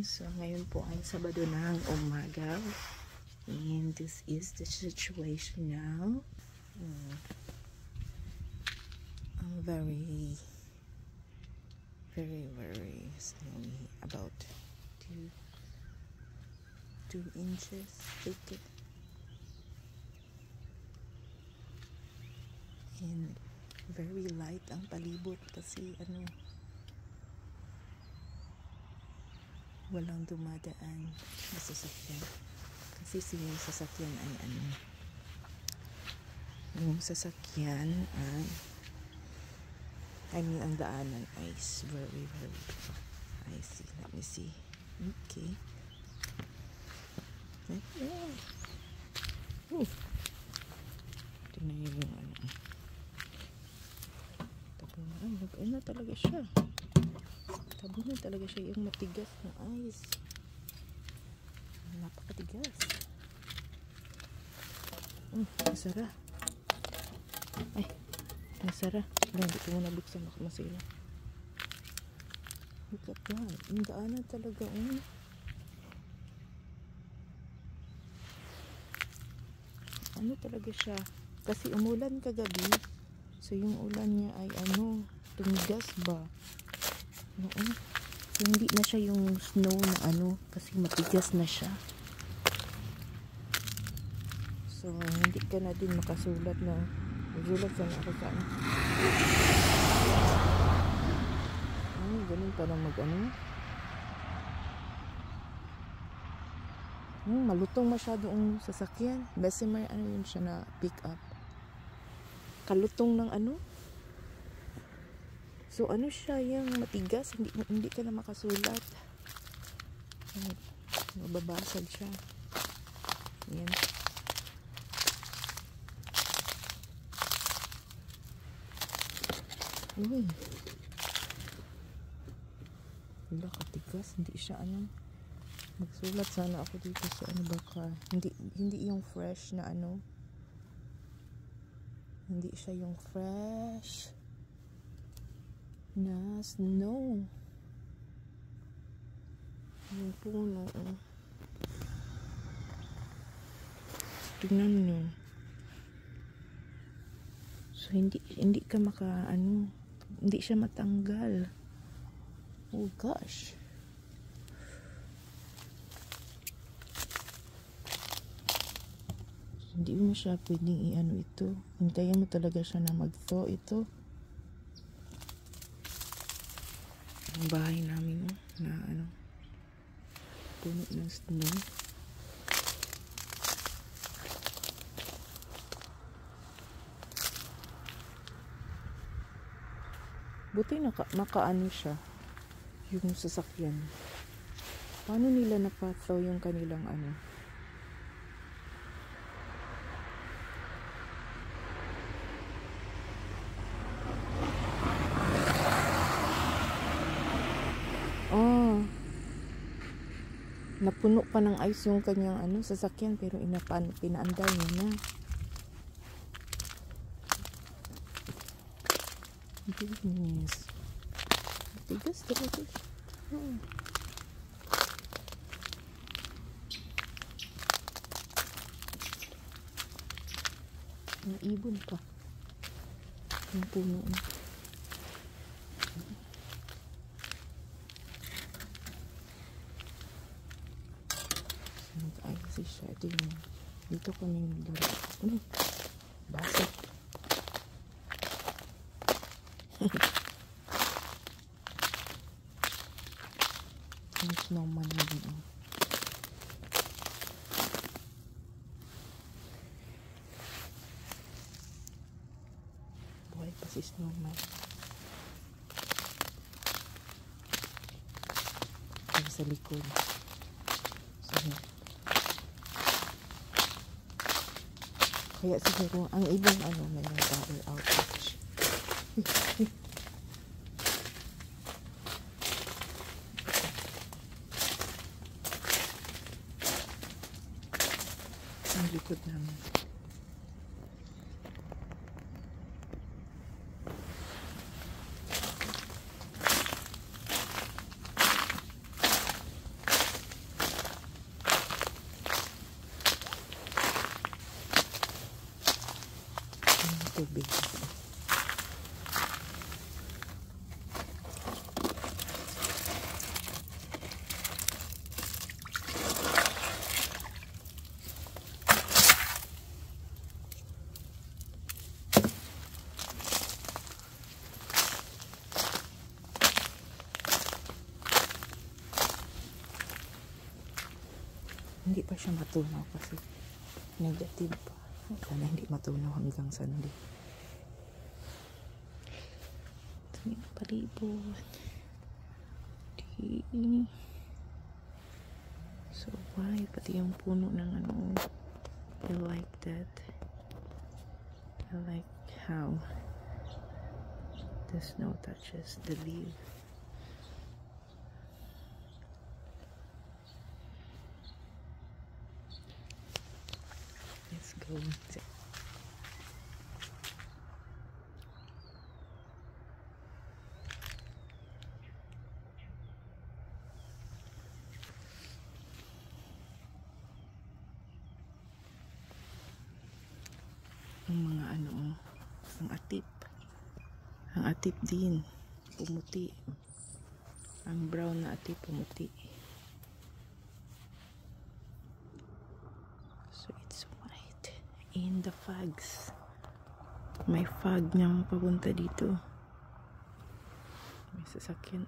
So, ngayon po ay Sabado ng umaga. And this is the situation now. I'm very snowy. About 2 inches thick. And very light ang palibot kasi walang dumadaan na sasakyan. Kasi yung sasakyan ay yung sasakyan ay ang daanan ay very icy. Let me see. Okay. Tingnan nyo yung tabunan na talaga siya. Tabunan talaga siya yung matigas na ice. Napakatigas. Nasara. Ay, nasara. Hindi ko muna buksan, baka masira. Look at that. Yung daanan talaga. Talaga siya. Kasi umulan kagabi. So yung ulan niya ay tumigas ba? So, hindi na siya yung snow na kasi matigas na siya. So hindi ka na din makasulat na sana ako sa ganun pa lang malutong masyado ang sasakyan. Bessemer yun siya na pick up. Kalutong ng So siya yung matigas, hindi ka na makasulat. Mababasag siya. Yan. Uy. Wala katigas, hindi siya magsulat sana ako dito sa baka hindi yung fresh na hindi siya yung fresh na snow. Yung puno. Tingnan nyo. So hindi ka hindi siya matanggal. Oh gosh. Hindi mo siya pwedeng ito. Hintayin mo talaga siya na mag-thaw ito. Ang bahay namin na puno ng snow. Buti nakaano siya yung sasakyan. Paano nila napathaw yung kanilang napuno pa ng ice yung kanyang sasakyan pero pinaandar niya na. Goodness. Tigas talaga. Naibon pa yung puno. Ay, siya. Ito yung dito ko na yung laro. Basag. Yung snowman na din. Buhay pa si snowman. Ay, sa likod. Kaya siguro ang ibang mayroong power outage. Ang likod namin. Hindi pa siya matunaw kasi negative pa. Sana hindi matunaw hanggang Sunday. Ito yung palibot. So why? Pati yung puno ng ano. I like that. I like how the snow touches the leaf. Let's go. Ang mga ano, ang atip. Ang atip din, pumuti. Ang brown na atip pumuti. So it's white. In the fogs. May fog na papunta dito. May sasakyan.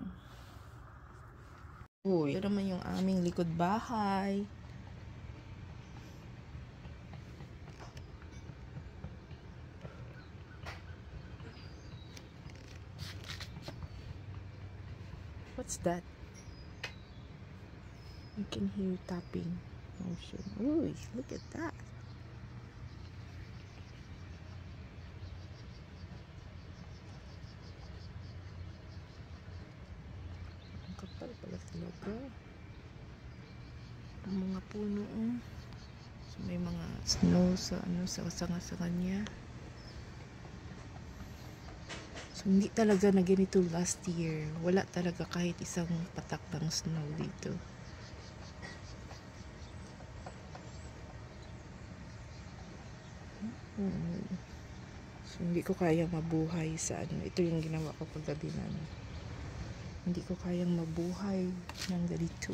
Uy, ito naman yung aming likod bahay. What's that? You can hear tapping motion. Ooh, look at that. Ang kapal pala talaga. Ang mga puno. So, may mga snow sa ano sa sanga-sanga niya. Hindi talaga na ganito last year. Wala talaga kahit isang patak ng snow dito. So hindi ko kaya mabuhay sa ano. Ito yung ginawa ko paggabi na ano. Hindi ko kayang mabuhay ng ganito.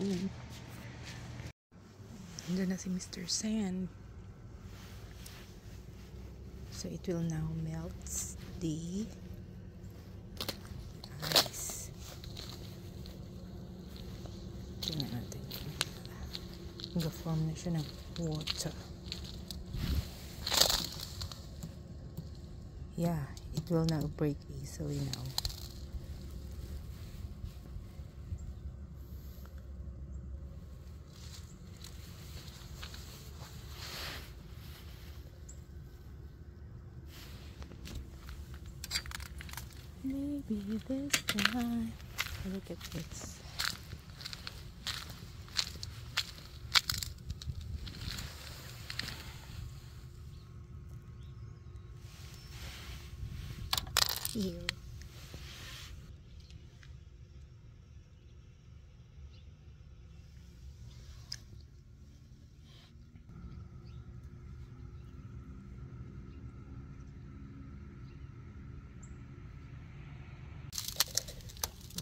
Andun na si Mr. Sand. So it will now melt the tingnan natin. Nag-form na siya ng water. Yeah, it will not break easily now. Maybe this time. Look at this. Here.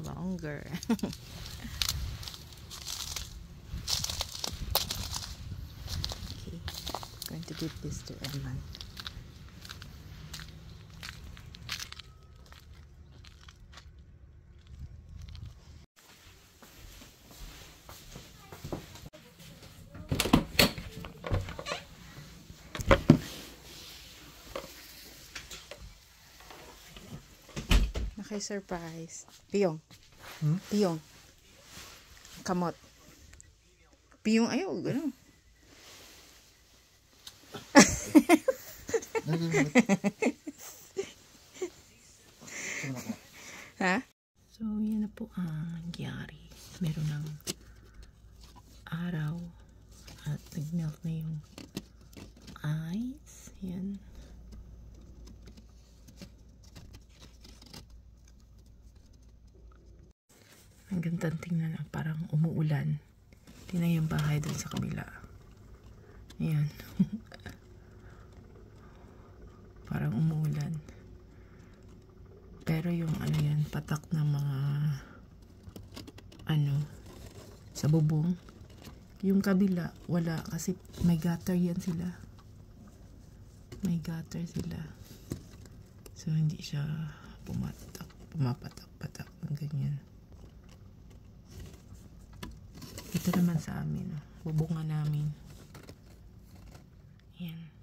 Longer. Okay, going to give this to Edmund. Surprise. Piyong. Piyong. Kamot. Piyong ayaw. Gano'n. Ha? So, yan na po ang nangyari. Meron ng araw at nag-melt na yung ice. Yan. Ang gandang tingnan lang, parang umuulan. Tingnan yung bahay dun sa kabila. Ayan. Parang umuulan. Pero yung ano yan, patak ng mga ano, sa bubong. Yung kabila, wala. Kasi may gutter yan sila. May gutter sila. So, hindi siya pumapatak-patak ng ganyan. Ito naman sa amin. bubunga namin. Yan.